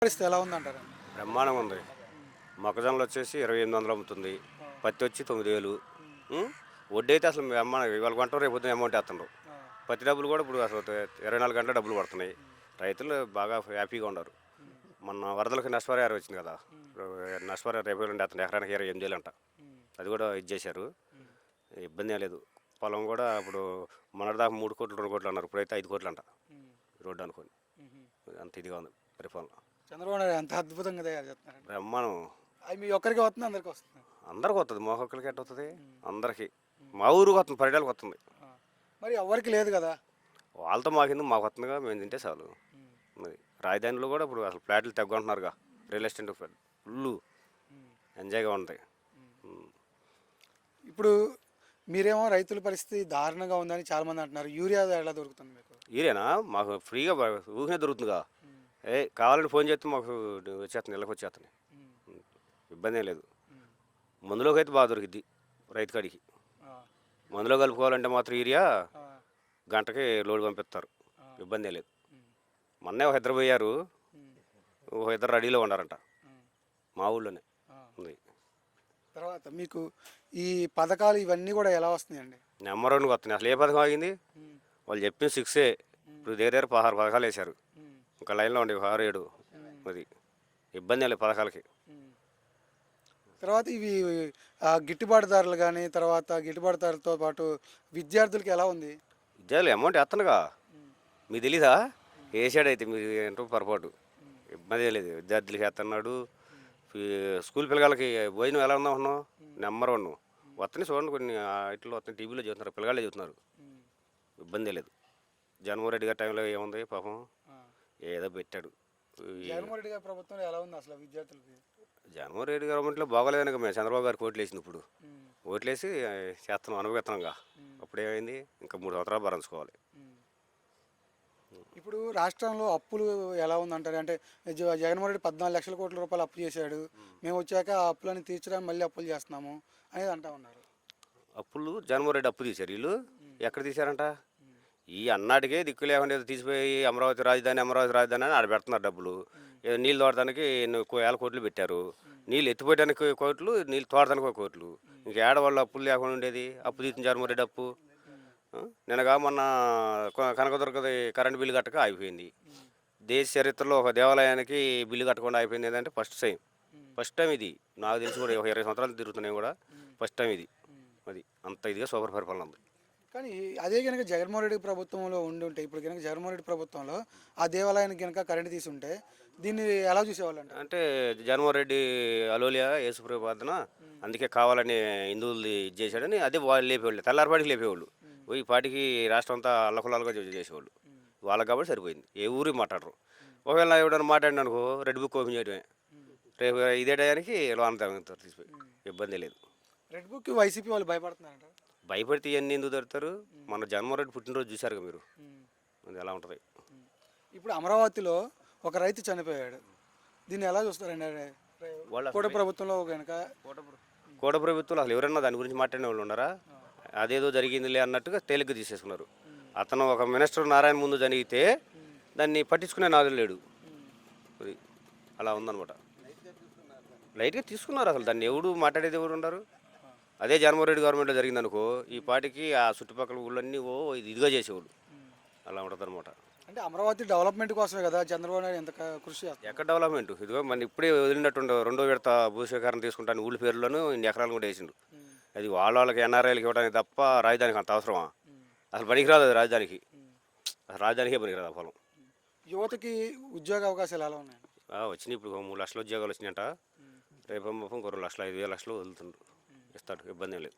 పరిస్థితి ఎలా ఉందంటారు? బ్రహ్మాండంగా ఉంది. మొక్కజొన్నలు వచ్చేసి 2800 అమ్ముతుంది. ఆ! పత్తి వచ్చి 9000. హ్మ్. వడ్డీ అయితే అసలు బ్రహ్మాండంగా ఇవాళ కొంటాం రేపు పొద్దున అమౌంట్ వేస్తుండ్రు. ఆ! పత్తి డబ్బులు కూడా ఇప్పుడు అసలు 24 గంటలు డబ్బులు పడుతున్నాయి. హ్మ్. రైతులు బాగా హ్యాపీగా ఉన్నారు. హ్మ్. మొన్న వరదలకి నష్టపరిహారం వచ్చింది కదా. హ్మ్. ఇప్పుడు నష్టపరిహారం రేపు ఎల్లుండి వేస్తుండ్రు. ఎకరానికి 28,000 అంట. హ్మ్. అది కూడా చేశారు. హ్మ్. ఇబ్బంది ఏం లేదు. పొలం కూడా ఇప్పుడు మొన్నటిదాకా 3 కోట్లు 2 కోట్లు అన్నారు. ఇప్పుడైతే 5 కోట్లు అంట హ్మ్. రోడ్డు అనుకోని. హుహు. అంత ఇదిగా ఉంది పరిపాలన. చంద్రబాబు నాయుడు ఎంత అద్భుతంగా తయారు చేస్తున్నారండి. బ్రహ్మాండం. అది మీ ఒక్కరికే వస్తుంది, అందరికి వస్తుంది. అందరికి వస్తుంది. మోహొక్కలకి ఎట్ట వస్తుంది? హ్మ్. అందరికీ. హ్మ్. మా ఊరికి వస్తుంది, పరిటాలకు వస్తుంది. ఆ! మరి ఎవ్వరికి లేదు కదా! వాళ్ళతో మాకెందుకు, మాకు వస్తుందిగా, మేము తింటే చాలు. హ్మ్. మరి రాజధానిలో కూడా ఇప్పుడు అసలు ఫ్లాట్లు తగ్గుంటున్నారుగా. రియల్ ఎస్టేట్ ఫుల్ హ్మ్. ఎంజాయ్గా ఉంటాయి. హ్మ్. ఇప్పుడు మీరేమో రైతుల పరిస్థితి దారుణంగా ఉందని చాలామంది అంటున్నారు. యూరియా ఎలా దొరుకుతుంది మీకు? ఈరేనా మాకు ఫ్రీగా ఊరికే దొరుకుతుందిగా. హ్మ్. కావాలని ఫోన్ చేస్తే మాకు వచ్చేస్తుంది, ఇళ్ళకి వచ్చేస్తుంది. హ్మ్. ఇబ్బంది ఏం లేదు. హ్మ్. మందులోకి అయితే బాగా దొరికిద్ది రైతు కాడికి. ఆ! మందులో కలుపుకోవాలంటే మాత్రం యూరియా ఆ! గంటకి లోడ్ పంపిస్తారు. ఆ! ఇబ్బంది ఏం లేదు. హ్మ్. మొన్నే ఒక ఇద్దరు పోయారు. హ్మ్. ఒక ఇద్దరు రెడీలో ఉన్నారంట హ్మ్. మా ఊళ్ళోనే ఆ! ఉంది. తర్వాత మీకు ఈ పథకాలు ఇవన్నీ కూడా ఎలా వస్తున్నాయండి? నెంబర్ వన్గా వస్తున్నాయి. అసలు ఏ పథకం ఆగింది? హ్మ్. వాళ్ళు చెప్పిన 6 హ్మ్. ఇప్పుడు దగ్గర 16 పథకాలు వేశారు. హ్మ్. ఇంకా లైన్లో ఉండే 6 7. హ్మ్. అది ఇబ్బంది లేదు పథకాలకి. హ్మ్. తర్వాత ఇవి గిట్టుబాటు ధరలు గానీ, తర్వాత గిట్టుబాటు ధరలతో పాటు విద్యార్థులకి ఎలా ఉంది? విద్యార్థులు అమౌంట్ వేస్తానుగా. హ్మ్. మీకు తెలీదా? హ్మ్. వేసాడైతే మీరు ఏంటో పొరపాటు. హ్మ్. ఇబ్బంది లేదు. విద్యార్థులకి వేస్తున్నాడు. హ్మ్. స్కూల్ పిల్లలకి భోజనం ఎలా ఉందామన్నావు? హ్మ్. Number one. హ్మ్. వస్తున్నాయి చూడండి, కొన్ని ఇట్లో వస్తున్నాయి, టీవీలో చూస్తున్నారు, పిల్లగాళ్ళే చూస్తున్నారు. హ్మ్. ఇబ్బంది లేదు. జగన్మోహన్ రెడ్డి గారి టైంలో ఏముంది పాపం, ఆ! ఏదో పెట్టాడు. ఈ జగన్మోహన్ రెడ్డి గారి ప్రభుత్వంలో ఎలా ఉంది అసలు విద్యార్థులకి? జగన్మోహన్ రెడ్డి గవర్నమెంట్లో బాగోలేదనుక మేము చంద్రబాబు గారికి ఓట్లు వేసింది ఇప్పుడు. హ్మ్. ఓట్లేసి చేస్తున్నాం, అనుభవిస్తున్నాంగా. హ్మ్. అప్పుడేమైంది, ఇంకా 3 సంవత్సరాలు భరించుకోవాలి. హ్మ్. ఇప్పుడు రాష్ట్రంలో అప్పులు ఎలా ఉందంటారు? అంటే జగన్మోహన్ రెడ్డి 14,00,000 కోట్ల రూపాయలు అప్పు చేశాడు. మేము వచ్చాక ఆ అప్పులను తీర్చడానికి మళ్ళీ అప్పులు చేస్తున్నాము అనేది అంటా ఉన్నారు. అప్పులు జగన్మోహన్ రెడ్డి అప్పు తీశారు వీళ్ళు. హ్మ్. ఎక్కడ తీశారంట? హ్మ్. ఈ అన్నాటికే దిక్కు లేకుండా ఏదో తీసిపోయి అమరావతి రాజధాని, అమరావతి రాజధాని అని ఆడ పెడుతున్నారు డబ్బులు. హ్మ్. ఏదో నీళ్ళు తోడటానికి వేల కోట్లు పెట్టారు. హ్మ్. నీళ్ళు ఎత్తిపోయడానికి కోట్లు, నీళ్ళు తోడటానికి ఒక కోట్లు. హ్మ్. ఇంక ఏడ వాళ్ళు అప్పులు లేకుండా ఉండేది? అప్పు తీసిన జగన్మోహన్ రెడ్డి అప్పు. హ్మ్. నిన్నగా మొన్న కనకదుర్గది కరెంట్ బిల్లు కట్టక ఆగిపోయింది. హ్మ్. దేశ చరిత్రలో ఒక దేవాలయానికి బిల్లు కట్టకుండా అయిపోయింది ఏంటంటే ఫస్ట్ టైం. హ్మ్. ఫస్ట్ టైం ఇది. నాకు తెలిసి కూడా ఒక 20 సంవత్సరాలు తిరుగుతున్నాయి కూడా. హ్మ్. ఫస్ట్ టైం ఇది. హ్మ్. అది అంత ఇదిగా సూపర్ పరిపాలన ఉంది. కానీ అదే కనుక జగన్మోహన్ రెడ్డి ప్రభుత్వంలో ఉండి ఉంటే, ఇప్పుడు కనుక జగన్మోహన్ రెడ్డి ప్రభుత్వంలో ఆ దేవాలయానికి కనుక కరెంట్ తీసి ఉంటే దీన్ని ఎలా చూసేవాళ్ళు అంటారు? అంటే జగన్మోహన్ రెడ్డి అలోలియా యేసుప్రభాతన హ్మ్. అందుకే కావాలని హిందువులది ఇది చేశాడని అదే వాళ్ళు లేపేవాళ్ళు, తెల్లారిపాటికి లేపేవాళ్ళు. హ్మ్. ఈ పాటికి రాష్ట్రం అంతా అల్లకులాలుగా చేసేవాళ్ళు. హ్మ్. వాళ్ళకి కాబట్టి సరిపోయింది, ఏ ఊరికి మాట్లాడరు. హ్మ్. ఒకవేళ ఎవడైనా మాట్లాడిన అనుకో రెడ్ బుక్ ఓపెన్ చేయడమే. హ్మ్. రేపు ఇదే టయానికి లోన్ తగ్గుతారు తీసిపోయి. హ్మ్. ఇబ్బంది లేదు. రెడ్ బుక్ వైసీపీ వాళ్ళు భయపడుతున్నారంట. భయపడితే ఇవన్నీ ఎందుకు తడతారు? హ్మ్. మన జగన్మోహన్ రెడ్డి పుట్టినరోజు చూశారుగా మీరు, హ్మ్. అది ఎలా ఉంటుంది. హ్మ్. ఇప్పుడు అమరావతిలో ఒక రైతు చనిపోయాడు. దీన్ని ఎలా చూస్తారండి? వాళ్ళు అసలు కూడ ప్రభుత్వంలో కనుక. కోట ప్రభుత్వాలు అసలు ఎవరన్నా దాని గురించి మాట్లాడిన వాళ్ళు ఉన్నారా? ఆ. అదేదో జరిగిందిలే అన్నట్టుగా తేలిగ్గా తీసేసుకున్నారు. హ్మ్. అతను ఒక మినిస్టర్ నారాయణ ముందు జరిగితే హ్మ్. దాన్ని పట్టించుకునే నాదులు లేడు. హ్మ్. అది అలా ఉందన్నమాట. లైట్గా తీసుకున్నారు, అసలు దాన్ని ఎవడు మాట్లాడేది ఎవరు ఉండరు. ఆ. అదే జగన్మోహన్ రెడ్డి గవర్నమెంట్లో జరిగిందనుకో ఈ హ్మ్. పాటికి ఆ చుట్టుపక్కల ఊళ్ళన్నీ ఇదిగా చేసేవాళ్ళు. హ్మ్. అలా ఉంటుంది అనమాట. అంటే అమరావతి డెవలప్మెంట్ కోసమే కదా చంద్రబాబు నాయుడు ఎంత కృషి చేస్తున్నారు. ఎక్కడ డెవలప్మెంట్? ఇదిగో మన ఇప్పుడే వదిలినట్టుండే రెండో విడత భూసేకరణ తీసుకుంటాను ఊళ్ళ పేర్లను ఇన్ని ఎకరాలు కూడా వేసిండు. హ్మ్. అది వాళ్ళకి ఎన్ఆర్ఐలకి ఇవ్వడానికి తప్ప రాజధానికి అంత అవసరమా? హ్మ్. అసలు పనికిరాదు అది రాజధానికి. హ్మ్. అసలు రాజధానికే పనికిరాదు ఆ పొలం. యువతకి ఉద్యోగ అవకాశాలు ఎలా ఉన్నాయండి? వచ్చినాయి ఇప్పుడు 3 లక్షల ఉద్యోగాలు వచ్చినాయంట. హ్మ్. రేపు మొత్తం 2 లక్షలు 5,000 లక్షలు వదులుతుండ్రు. హ్మ్. ఇస్తాడు, ఇబ్బంది ఏం లేదు.